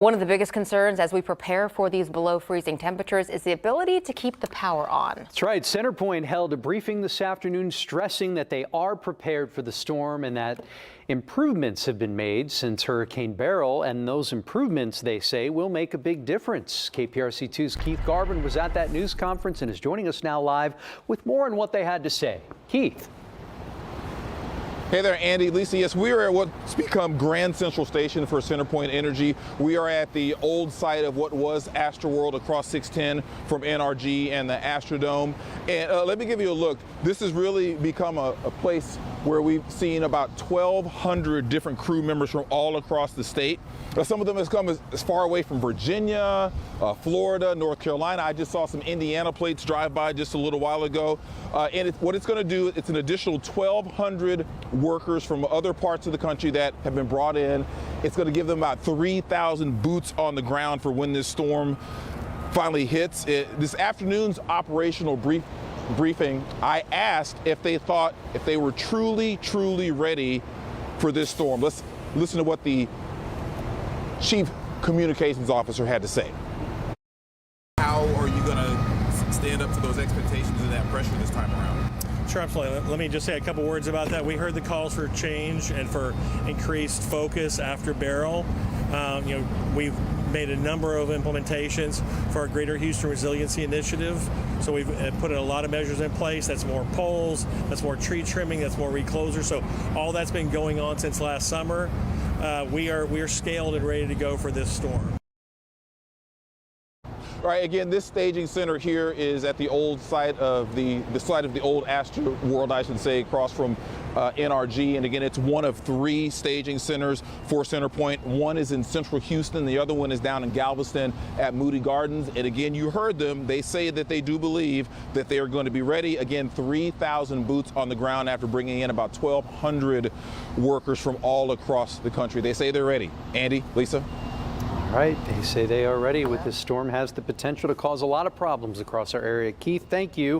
One of the biggest concerns as we prepare for these below freezing temperatures is the ability to keep the power on. That's right. CenterPoint held a briefing this afternoon stressing that they are prepared for the storm and that improvements have been made since Hurricane Beryl, and those improvements, they say, will make a big difference. KPRC2's Keith Garvin was at that news conference and is joining us now live with more on what they had to say. Keith. Hey there, Andy, Lisa. Yes, we are at what's become Grand Central Station for CenterPoint Energy. We are at the old site of what was Astroworld across 610 from NRG and the Astrodome. And let me give you a look. This has really become a place where we've seen about 1,200 different crew members from all across the state. Some of them has come as far away from Virginia, Florida, North Carolina. I just saw some Indiana plates drive by just a little while ago. What it's going to do, it's an additional 1,200 workers from other parts of the country that have been brought in. It's going to give them about 3,000 boots on the ground for when this storm finally hits. This afternoon's operational briefing, I asked if they thought if they were truly ready for this storm. Let's listen to what the Chief Communications Officer had to say. How are you going to stand up to those expectations and that pressure this time around? Sure, absolutely. Let me just say a couple words about that. We heard the calls for change and for increased focus after Beryl. We've made a number of implementations for our Greater Houston Resiliency Initiative. So we've put a lot of measures in place. That's more poles, that's more tree trimming, that's more reclosure. So all that's been going on since last summer. We are scaled and ready to go for this storm. All right, again, this staging center here is at the old site of the site of the old Astroworld, I should say, across from NRG. And again, it's one of 3 staging centers for CenterPoint. One is in central Houston. The other one is down in Galveston at Moody Gardens. And again, you heard them. They say that they do believe that they are going to be ready. Again, 3,000 boots on the ground after bringing in about 1,200 workers from all across the country. They say they're ready. Andy, Lisa. All right, they say they are ready. With this storm has the potential to cause a lot of problems across our area. Keith, thank you.